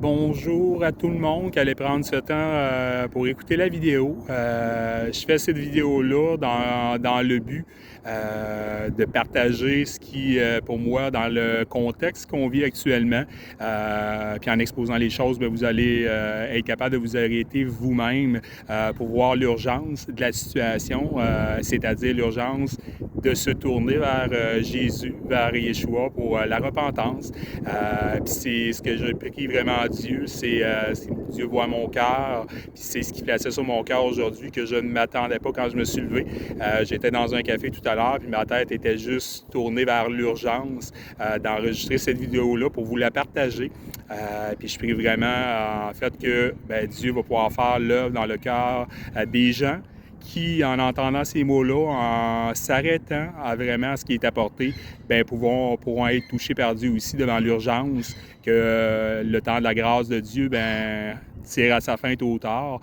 Bonjour à tout le monde qui allait prendre ce temps pour écouter la vidéo. Je fais cette vidéo-là dans le but de partager ce qui, pour moi, dans le contexte qu'on vit actuellement, puis en exposant les choses, bien, vous allez être capable de vous arrêter vous-même pour voir l'urgence de la situation, c'est-à-dire l'urgence de se tourner vers Jésus, vers Yeshua pour la repentance. Puis c'est ce que je prie vraiment à Dieu, c'est Dieu voit mon cœur, puis c'est ce qui plaçait sur mon cœur aujourd'hui que je ne m'attendais pas quand je me suis levé. J'étais dans un café tout à l'heure, puis ma tête était juste tournée vers l'urgence d'enregistrer cette vidéo-là pour vous la partager. Puis je prie vraiment, en fait, que Dieu va pouvoir faire l'œuvre dans le cœur des gens qui, en entendant ces mots-là, en s'arrêtant à vraiment ce qui est apporté, pourront être touchés par Dieu aussi devant l'urgence, que le temps de la grâce de Dieu, tire à sa fin tôt ou tard.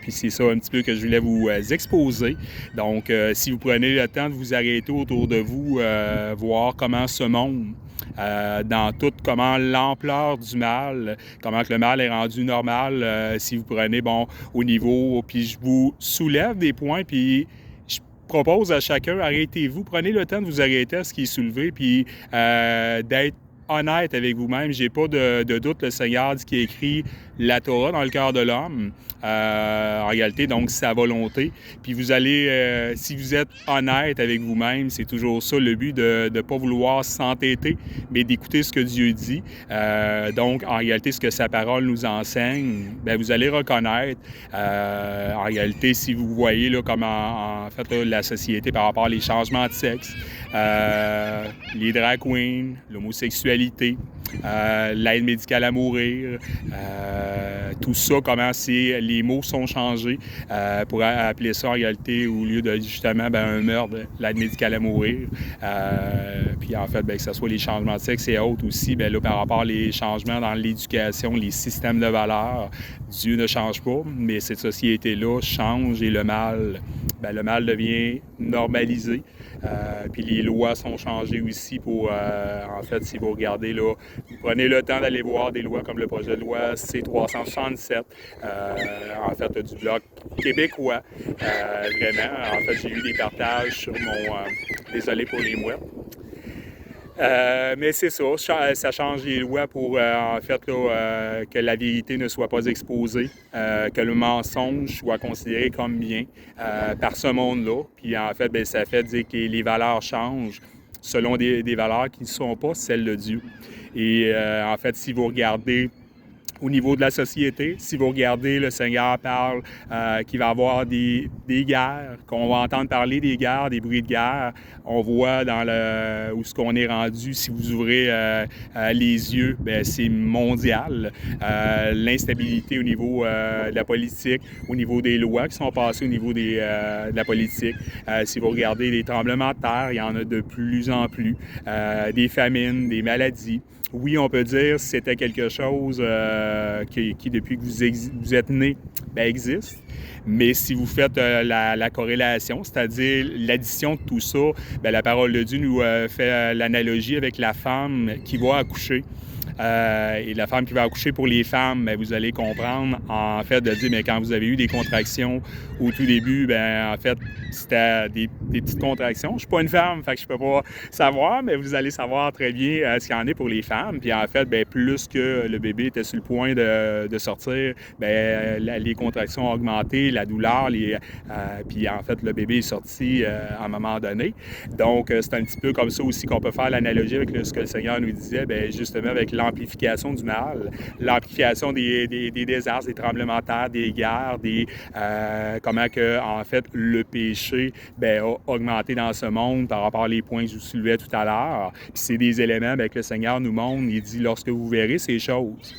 Puis c'est ça un petit peu que je voulais vous exposer. Donc, si vous prenez le temps de vous arrêter autour de vous, voir comment ce monde, dans tout, comment l'ampleur du mal, comment que le mal est rendu normal, si vous prenez, au niveau, puis je vous soulève des points, puis je propose à chacun, arrêtez-vous, prenez le temps de vous arrêter à ce qui est soulevé, puis d'être honnête avec vous-même. J'ai pas de doute, le Seigneur dit qu'il écrit la Torah dans le cœur de l'homme, en réalité, donc sa volonté. Puis vous allez, si vous êtes honnête avec vous-même, c'est toujours ça le but, de ne pas vouloir s'entêter, mais d'écouter ce que Dieu dit. Donc, en réalité, ce que sa parole nous enseigne, vous allez reconnaître, en réalité, si vous voyez là, comment, en fait, là, la société par rapport aux changements de sexe, les drag queens, l'homosexualité, l'aide médicale à mourir, tout ça, comment les mots sont changés pour appeler ça en réalité, au lieu de justement un meurtre, l'aide médicale à mourir. Puis en fait, que ce soit les changements de sexe et autres aussi, là, par rapport aux changements dans l'éducation, les systèmes de valeurs, Dieu ne change pas, mais cette société-là change et le mal devient normalisé. Puis les lois sont changées aussi pour, en fait, si vous regardez là, vous prenez le temps d'aller voir des lois comme le projet de loi C-367, en fait, du Bloc québécois. Vraiment, en fait, j'ai eu des partages sur mon... désolé pour les mouettes. Mais c'est ça, ça change les lois pour, en fait, là, que la vérité ne soit pas exposée, que le mensonge soit considéré comme bien par ce monde-là. Puis, en fait, ça fait dire que les valeurs changent selon des valeurs qui ne sont pas celles de Dieu. Et, en fait, si vous regardez au niveau de la société, si vous regardez, le Seigneur parle qu'il va y avoir des guerres, qu'on va entendre parler des guerres, des bruits de guerre. On voit dans où ce qu'on est rendu, si vous ouvrez les yeux, c'est mondial. L'instabilité au niveau de la politique, au niveau des lois qui sont passées au niveau de la politique. Si vous regardez les tremblements de terre, il y en a de plus en plus. Des famines, des maladies. Oui, on peut dire que c'était quelque chose qui, depuis que vous êtes né, existe. Mais si vous faites la corrélation, c'est-à-dire l'addition de tout ça, la parole de Dieu nous fait l'analogie avec la femme qui va accoucher. Et la femme qui va accoucher pour les femmes, vous allez comprendre, en fait, de dire, quand vous avez eu des contractions au tout début, en fait, c'était des petites contractions. Je ne suis pas une femme, fait que je ne peux pas savoir, mais vous allez savoir très bien ce qu'il y en est pour les femmes. Puis en fait, plus que le bébé était sur le point de sortir, les contractions ont augmenté, la douleur, puis en fait, le bébé est sorti à un moment donné. Donc, c'est un petit peu comme ça aussi qu'on peut faire l'analogie avec ce que le Seigneur nous disait, justement avec l'amplification du mal, l'amplification des désastres, des tremblements de terre, des guerres, comment que, en fait, le péché a augmenté dans ce monde par rapport aux points que je vous soulevais tout à l'heure. Puis c'est des éléments que le Seigneur nous montre. Il dit, lorsque vous verrez ces choses,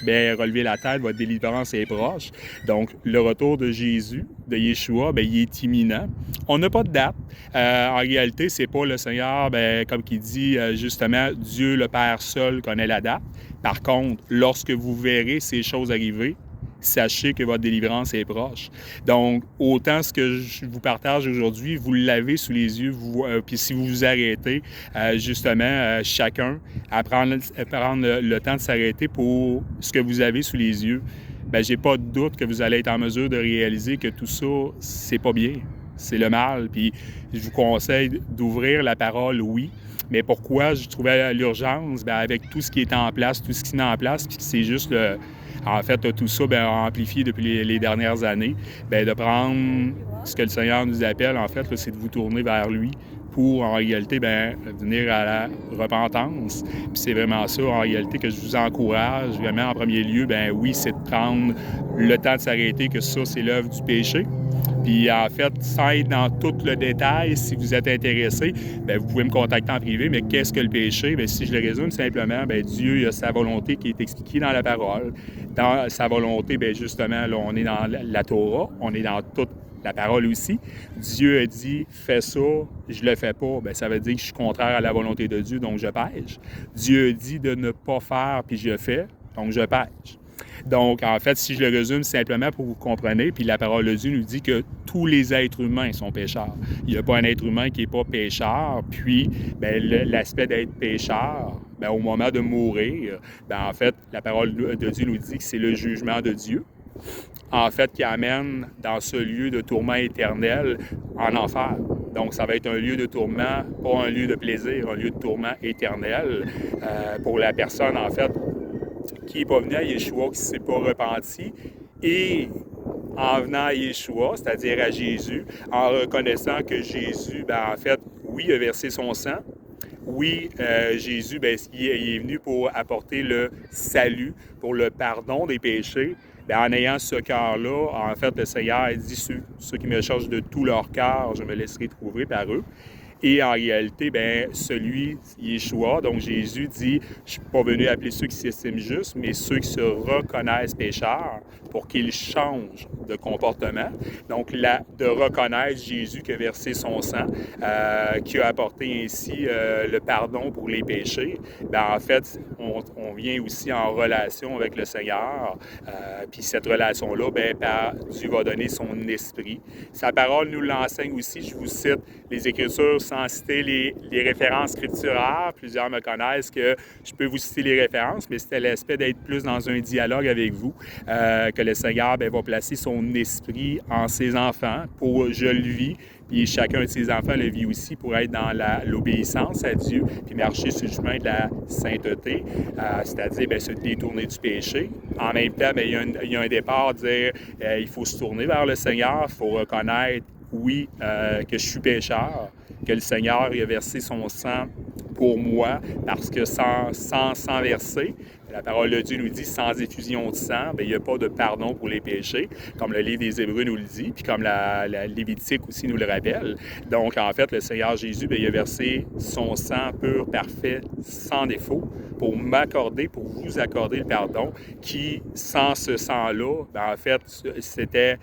relevez la tête, votre délivrance est proche. Donc, le retour de Jésus, de Yeshua, il est imminent. On n'a pas de date. En réalité, c'est pas le Seigneur, comme il dit, justement, Dieu le Père seul connaît la date. Par contre, lorsque vous verrez ces choses arriver, sachez que votre délivrance est proche. Donc, autant ce que je vous partage aujourd'hui, vous l'avez sous les yeux, puis si vous vous arrêtez, justement, chacun, à prendre le temps de s'arrêter pour ce que vous avez sous les yeux, bien, j'ai pas de doute que vous allez être en mesure de réaliser que tout ça, c'est pas bien. C'est le mal. Puis, je vous conseille d'ouvrir la parole, oui. Mais pourquoi je trouvais l'urgence? Bien, avec tout ce qui est en place, tout ce qui est en place, puis c'est juste en fait, tout ça bien, amplifié depuis les dernières années, bien, de prendre ce que le Seigneur nous appelle, en fait, là, c'est de vous tourner vers lui pour, en réalité, bien, venir à la repentance. Puis c'est vraiment ça, en réalité, que je vous encourage. Vraiment, en premier lieu, bien oui, c'est de prendre le temps de s'arrêter, que ça, c'est l'œuvre du péché. Puis en fait, sans être dans tout le détail, si vous êtes intéressé, bien, vous pouvez me contacter en privé. Mais qu'est-ce que le péché? Bien, si je le résume simplement, bien, Dieu il a sa volonté qui est expliquée dans la parole. Dans sa volonté, bien, justement, là, on est dans la Torah, on est dans toute la parole aussi. Dieu a dit « fais ça, je le fais pas », bien, ça veut dire que je suis contraire à la volonté de Dieu, donc je pêche. Dieu a dit de ne pas faire, puis je fais, donc je pêche. Donc, en fait, si je le résume simplement pour que vous compreniez, puis la parole de Dieu nous dit que tous les êtres humains sont pécheurs. Il n'y a pas un être humain qui n'est pas pécheur. Puis, bien, l'aspect d'être pécheur, bien, au moment de mourir, bien, en fait, la parole de Dieu nous dit que c'est le jugement de Dieu, en fait, qui amène dans ce lieu de tourment éternel en enfer. Donc, ça va être un lieu de tourment, pas un lieu de plaisir, un lieu de tourment éternel pour la personne, en fait, qui n'est pas venu à Yeshua, qui ne s'est pas repenti, et en venant à Yeshua, c'est-à-dire à Jésus, en reconnaissant que Jésus, bien, en fait, oui, a versé son sang. Oui, Jésus, bien, il est venu pour apporter le salut, pour le pardon des péchés. Bien, en ayant ce cœur-là, en fait, le Seigneur a dit ceux qui me cherchent de tout leur cœur, je me laisserai trouver par eux. Et en réalité, bien, celui, Yeshua, donc Jésus dit, je ne suis pas venu appeler ceux qui s'estiment justes, mais ceux qui se reconnaissent pécheurs pour qu'ils changent de comportement. Donc, de reconnaître Jésus qui a versé son sang, qui a apporté ainsi le pardon pour les péchés. Bien, en fait, on vient aussi en relation avec le Seigneur. Puis cette relation-là, bien, Dieu va donner son esprit. Sa parole nous l'enseigne aussi. Je vous cite les Écritures sans citer les références scripturaires. Plusieurs me connaissent que je peux vous citer les références, mais c'était l'aspect d'être plus dans un dialogue avec vous, que le Seigneur bien, va placer son esprit en ses enfants pour je le vis. Puis chacun de ses enfants le vit aussi pour être dans l'obéissance à Dieu, puis marcher sur le chemin de la sainteté, c'est-à-dire bien, se détourner du péché. En même temps, bien, il y a un départ, dire il faut se tourner vers le Seigneur, il faut reconnaître, oui, que je suis pécheur, que le Seigneur il a versé son sang pour moi, parce que sans verser, la parole de Dieu nous dit sans effusion de sang, bien, il n'y a pas de pardon pour les péchés, comme le livre des Hébreux nous le dit, puis comme la Lévitique aussi nous le rappelle. Donc, en fait, le Seigneur Jésus, bien, il a versé son sang pur, parfait, sans défaut, pour m'accorder, pour vous accorder le pardon, qui, sans ce sang-là, bien, en fait, c'était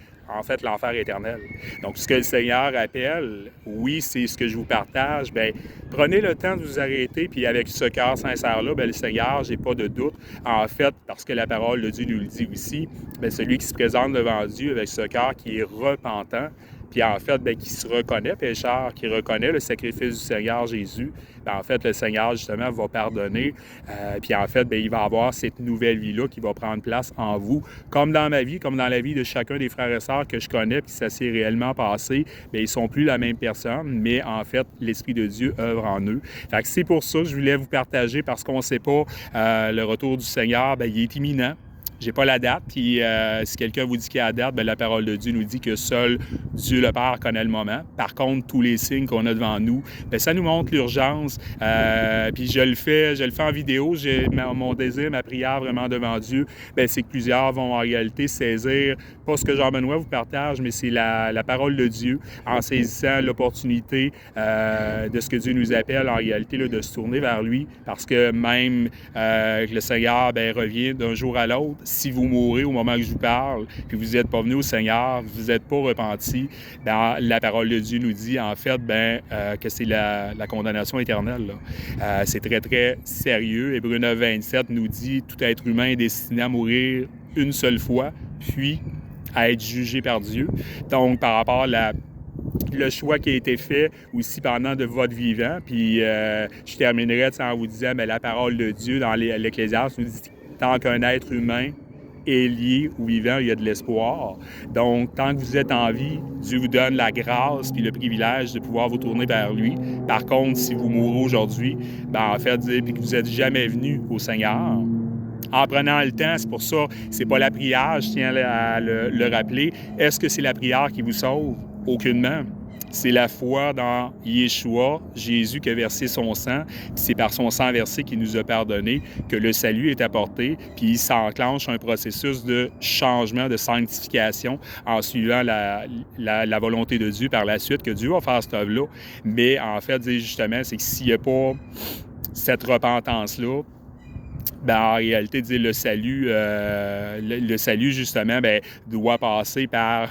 l'enfer éternel. Donc, ce que le Seigneur appelle, oui, c'est ce que je vous partage, bien, prenez le temps de vous arrêter, puis avec ce cœur sincère-là, bien, le Seigneur, j'ai pas de doute, en fait, parce que la parole de Dieu nous le dit aussi, bien, celui qui se présente devant Dieu avec ce cœur qui est repentant, puis en fait, bien, qui se reconnaît pécheur, qui reconnaît le sacrifice du Seigneur Jésus, bien, en fait, le Seigneur, justement, va pardonner. Puis en fait, bien, il va avoir cette nouvelle vie-là qui va prendre place en vous. Comme dans ma vie, comme dans la vie de chacun des frères et sœurs que je connais, puis ça s'est réellement passé, bien, ils ne sont plus la même personne, mais en fait, l'Esprit de Dieu œuvre en eux. Fait que c'est pour ça que je voulais vous partager, parce qu'on ne sait pas, le retour du Seigneur, bien, il est imminent. J'ai pas la date, puis si quelqu'un vous dit qu'il y a la date, bien, la parole de Dieu nous dit que seul Dieu le Père connaît le moment. Par contre, tous les signes qu'on a devant nous, bien, ça nous montre l'urgence. Puis je le fais en vidéo. J'ai mon désir, ma prière vraiment devant Dieu, bien, c'est que plusieurs vont en réalité saisir, pas ce que Jean-Benoît vous partage, mais c'est la parole de Dieu, en saisissant l'opportunité de ce que Dieu nous appelle en réalité, là, de se tourner vers lui, parce que même que le Seigneur bien, revient d'un jour à l'autre. Si vous mourrez au moment que je vous parle, puis vous n'êtes pas venu au Seigneur, vous n'êtes pas repenti, bien, la parole de Dieu nous dit, en fait, bien, que c'est la condamnation éternelle. C'est très, très sérieux. Hébreux 9, 27 nous dit, tout être humain est destiné à mourir une seule fois, puis à être jugé par Dieu. Donc, par rapport à le choix qui a été fait aussi pendant de votre vivant. Puis je terminerai en vous disant, bien, la parole de Dieu dans l'Ecclésiaste nous dit, tant qu'un être humain est lié ou vivant, il y a de l'espoir. Donc, tant que vous êtes en vie, Dieu vous donne la grâce puis le privilège de pouvoir vous tourner vers lui. Par contre, si vous mourrez aujourd'hui, bien, en fait, puis que vous n'êtes jamais venu au Seigneur, en prenant le temps, c'est pour ça, c'est pas la prière, je tiens à le rappeler. Est-ce que c'est la prière qui vous sauve? Aucunement. C'est la foi dans Yeshua, Jésus qui a versé son sang, puis c'est par son sang versé qu'il nous a pardonné que le salut est apporté, puis il s'enclenche un processus de changement, de sanctification en suivant la volonté de Dieu par la suite, que Dieu va faire cette œuvre-là. Mais en fait, justement, c'est que s'il n'y a pas cette repentance-là, ben, en réalité, le salut, justement, ben, doit passer par,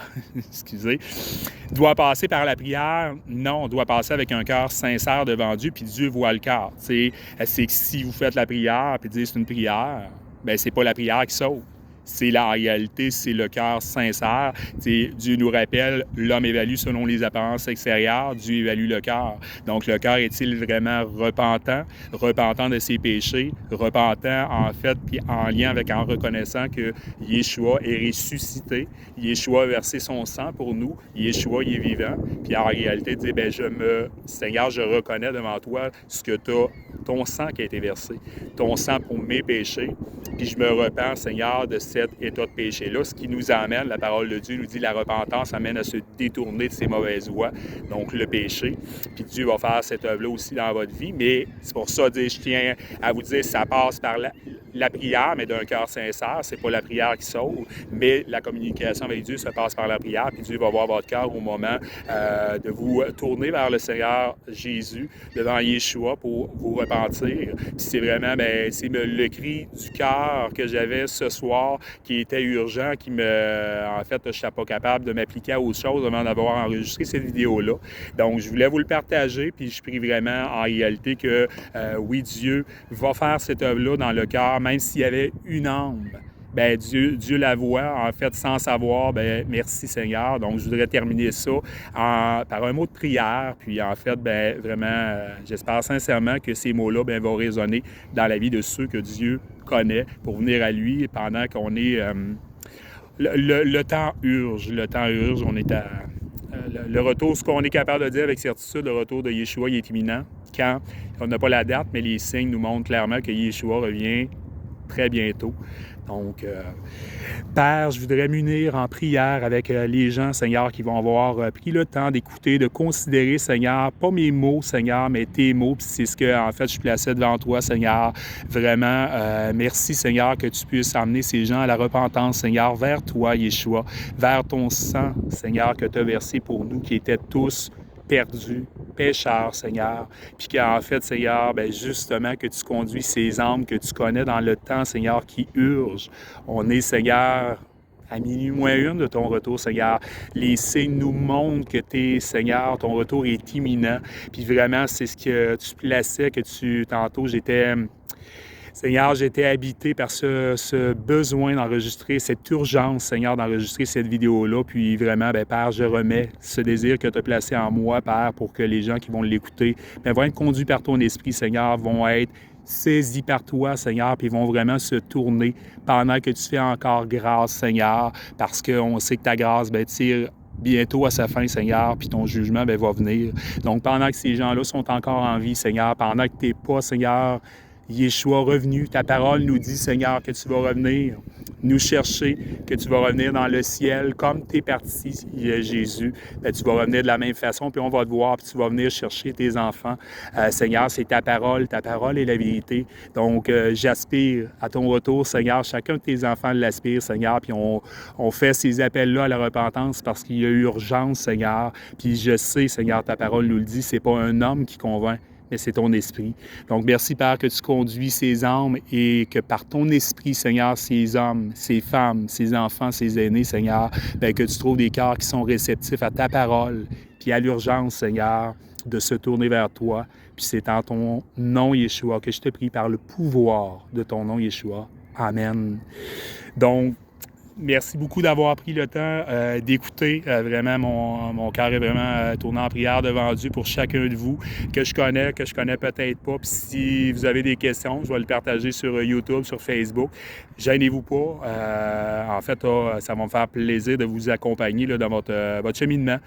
doit passer par la prière. Non, on doit passer avec un cœur sincère devant Dieu, puis Dieu voit le cœur. C'est que si vous faites la prière, puis dites c'est une prière, ben c'est pas la prière qui sauve. C'est en réalité, c'est le cœur sincère. Dieu nous rappelle, l'homme évalue selon les apparences extérieures, Dieu évalue le cœur. Donc, le cœur est-il vraiment repentant de ses péchés, repentant en fait, puis en lien avec, en reconnaissant que Yeshua est ressuscité, Yeshua a versé son sang pour nous, Yeshua, il est vivant, puis en réalité, dit, ben Seigneur, je reconnais devant toi ce que ton sang qui a été versé, ton sang pour mes péchés, puis je me repens, Seigneur, de cet état de péché-là, ce qui nous amène, la parole de Dieu nous dit, la repentance amène à se détourner de ses mauvaises voies, donc le péché. Puis Dieu va faire cette œuvre-là aussi dans votre vie, mais c'est pour ça, je tiens à vous dire, ça passe par la prière, mais d'un cœur sincère, c'est pas la prière qui sauve, mais la communication avec Dieu se passe par la prière, puis Dieu va voir votre cœur au moment de vous tourner vers le Seigneur Jésus, devant Yeshua, pour vous repentir. Puis c'est vraiment, c'est le cri du cœur que j'avais ce soir qui était urgent, en fait, je n'étais pas capable de m'appliquer à autre chose avant d'avoir enregistré cette vidéo-là. Donc, je voulais vous le partager, puis je prie vraiment en réalité que, oui, Dieu va faire cette œuvre-là dans le cœur, même s'il y avait une âme. Bien, Dieu la voit, en fait, sans savoir, bien, merci Seigneur. Donc, je voudrais terminer ça par un mot de prière. Puis, en fait, bien, vraiment, j'espère sincèrement que ces mots-là, bien, vont résonner dans la vie de ceux que Dieu connaît pour venir à lui pendant qu'on est... le temps urge, on est à... le retour, ce qu'on est capable de dire avec certitude, le retour de Yeshua, il est imminent. Quand on n'a pas la date, mais les signes nous montrent clairement que Yeshua revient très bientôt. Donc, Père, je voudrais m'unir en prière avec les gens, Seigneur, qui vont avoir pris le temps d'écouter, de considérer, Seigneur, pas mes mots, Seigneur, mais tes mots. Puis c'est ce que, en fait, je plaçais devant toi, Seigneur. Vraiment, merci, Seigneur, que tu puisses amener ces gens à la repentance, Seigneur, vers toi, Yeshua, vers ton sang, Seigneur, que tu as versé pour nous, qui étaient tous perdus, pécheurs, Seigneur. Puis qu'en fait, Seigneur, bien justement, que tu conduis ces âmes que tu connais dans le temps, Seigneur, qui urgent. On est, Seigneur, à minuit moins une de ton retour, Seigneur. Les signes nous montrent que Seigneur, ton retour est imminent. Puis vraiment, c'est ce que tu plaçais, tantôt, Seigneur, j'étais habité par ce besoin d'enregistrer, cette urgence, Seigneur, d'enregistrer cette vidéo-là. Puis vraiment, bien, Père, je remets ce désir que tu as placé en moi, Père, pour que les gens qui vont l'écouter bien, vont être conduits par ton esprit, Seigneur, vont être saisis par toi, Seigneur, puis ils vont vraiment se tourner pendant que tu fais encore grâce, Seigneur, parce qu'on sait que ta grâce, bien, tire bientôt à sa fin, Seigneur, puis ton jugement bien, va venir. Donc, pendant que ces gens-là sont encore en vie, Seigneur, pendant que tu n'es pas, Seigneur, Yeshua revenu. Ta parole nous dit, Seigneur, que tu vas revenir nous chercher, que tu vas revenir dans le ciel comme tu es parti, Jésus. Bien, tu vas revenir de la même façon, puis on va te voir, puis tu vas venir chercher tes enfants. Seigneur, c'est ta parole est la vérité. Donc, j'aspire à ton retour, Seigneur. Chacun de tes enfants l'aspire, Seigneur, puis on fait ces appels-là à la repentance parce qu'il y a urgence, Seigneur. Puis je sais, Seigneur, ta parole nous le dit, c'est pas un homme qui convainc, mais c'est ton esprit. Donc, merci, Père, que tu conduis ces âmes et que par ton esprit, Seigneur, ces hommes, ces femmes, ces enfants, ces aînés, Seigneur, bien, que tu trouves des cœurs qui sont réceptifs à ta parole, puis à l'urgence, Seigneur, de se tourner vers toi. Puis c'est en ton nom, Yeshua, que je te prie par le pouvoir de ton nom, Yeshua. Amen. Donc, merci beaucoup d'avoir pris le temps d'écouter. Vraiment, mon cœur est vraiment tourné en prière devant Dieu pour chacun de vous que je connais peut-être pas. Puis si vous avez des questions, je vais le partager sur YouTube, sur Facebook. Gênez-vous pas. En fait, ça va me faire plaisir de vous accompagner là, dans votre cheminement.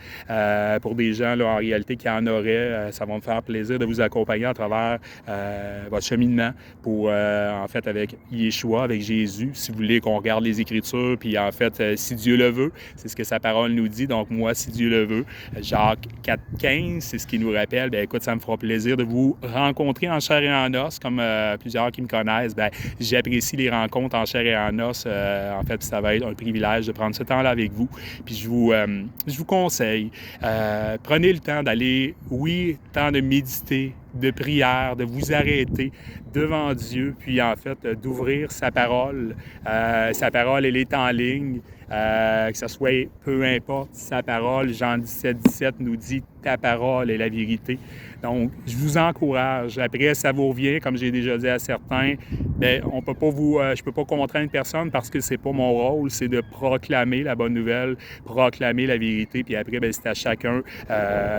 Pour des gens, là, en réalité, qui en auraient, ça va me faire plaisir de vous accompagner à travers votre cheminement pour, en fait, avec Yeshua, avec Jésus. Si vous voulez qu'on regarde les Écritures, puis en fait, si Dieu le veut, c'est ce que sa parole nous dit. Donc moi, si Dieu le veut, Jacques 4,15, c'est ce qui nous rappelle. Bien, écoute, ça me fera plaisir de vous rencontrer en chair et en os, comme plusieurs qui me connaissent. Bien, j'apprécie les rencontres en chair et en os. En fait, ça va être un privilège de prendre ce temps-là avec vous. Puis je vous conseille, prenez le temps d'aller, temps de méditer, de prière, de vous arrêter devant Dieu, puis en fait, d'ouvrir sa parole. Sa parole, elle est en ligne. Que ce soit, peu importe, sa parole, Jean 17,17 nous dit « Ta parole est la vérité ». Donc, je vous encourage. Après, ça vous revient, comme j'ai déjà dit à certains, bien, on peut pas je peux pas contraindre personne parce que c'est pas mon rôle, c'est de proclamer la bonne nouvelle, proclamer la vérité, puis après, bien, c'est à chacun.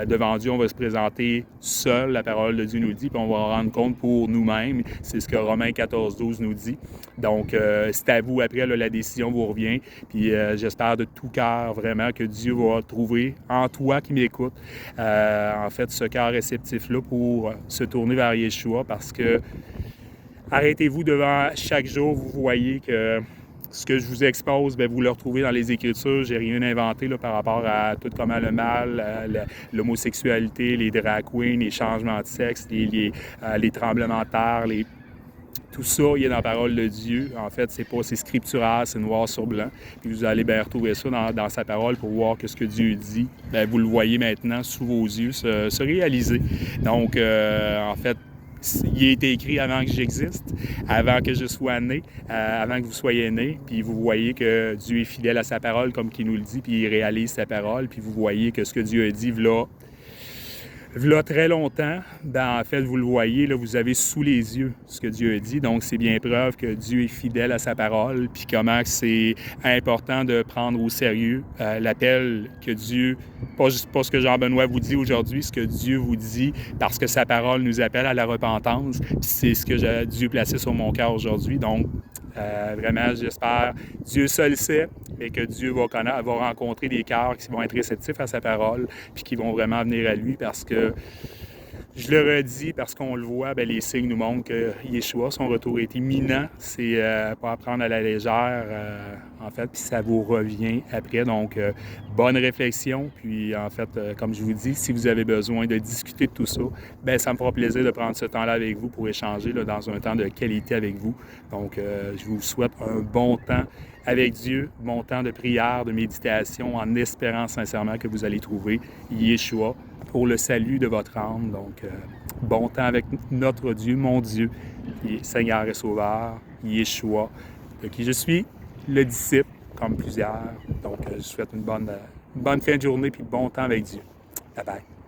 Devant Dieu, on va se présenter seul, la parole de Dieu nous dit, puis on va en rendre compte pour nous-mêmes. C'est ce que Romains 14,12 nous dit. Donc, c'est à vous, après, là, la décision vous revient, puis j'espère de tout cœur, vraiment, que Dieu va trouver en toi qui m'écoute, en fait, ce cœur réceptif-là pour se tourner vers Yeshua, parce que arrêtez-vous devant chaque jour, vous voyez que ce que je vous expose, bien, vous le retrouvez dans les Écritures. J'ai rien inventé là, par rapport à tout comment le mal, l'homosexualité, les drag queens, les changements de sexe, les tremblements de terre, tout ça, il est dans la parole de Dieu. En fait, c'est scriptural, c'est noir sur blanc. Puis vous allez bien retrouver ça dans sa parole pour voir que ce que Dieu dit, bien, vous le voyez maintenant sous vos yeux se réaliser. Donc, en fait, il a été écrit avant que j'existe, avant que je sois né, avant que vous soyez né, puis vous voyez que Dieu est fidèle à sa parole comme qu'il nous le dit, puis il réalise sa parole, puis vous voyez que ce que Dieu a dit, v'là très longtemps, en fait, vous le voyez, là, vous avez sous les yeux ce que Dieu a dit. Donc, c'est bien preuve que Dieu est fidèle à sa parole, puis comment c'est important de prendre au sérieux l'appel que Dieu, pas ce que Jean-Benoît vous dit aujourd'hui, ce que Dieu vous dit, parce que sa parole nous appelle à la repentance, puis c'est ce que Dieu a placé sur mon cœur aujourd'hui. Donc, vraiment, j'espère, Dieu seul sait, mais que Dieu va rencontrer des cœurs qui vont être réceptifs à sa parole, puis qui vont vraiment venir à lui, parce que, je le redis, parce qu'on le voit, bien, les signes nous montrent que Yeshua, son retour est imminent. C'est pas à prendre à la légère, en fait, puis ça vous revient après. Donc, bonne réflexion. Puis, en fait, comme je vous dis, si vous avez besoin de discuter de tout ça, bien, ça me fera plaisir de prendre ce temps-là avec vous pour échanger là, dans un temps de qualité avec vous. Donc, je vous souhaite un bon temps avec Dieu, bon temps de prière, de méditation, en espérant sincèrement que vous allez trouver Yeshua pour le salut de votre âme. Donc, bon temps avec notre Dieu, mon Dieu, qui est Seigneur et Sauveur, Yeshua, de qui je suis le disciple, comme plusieurs. Donc, je vous souhaite une bonne fin de journée puis bon temps avec Dieu. Bye bye.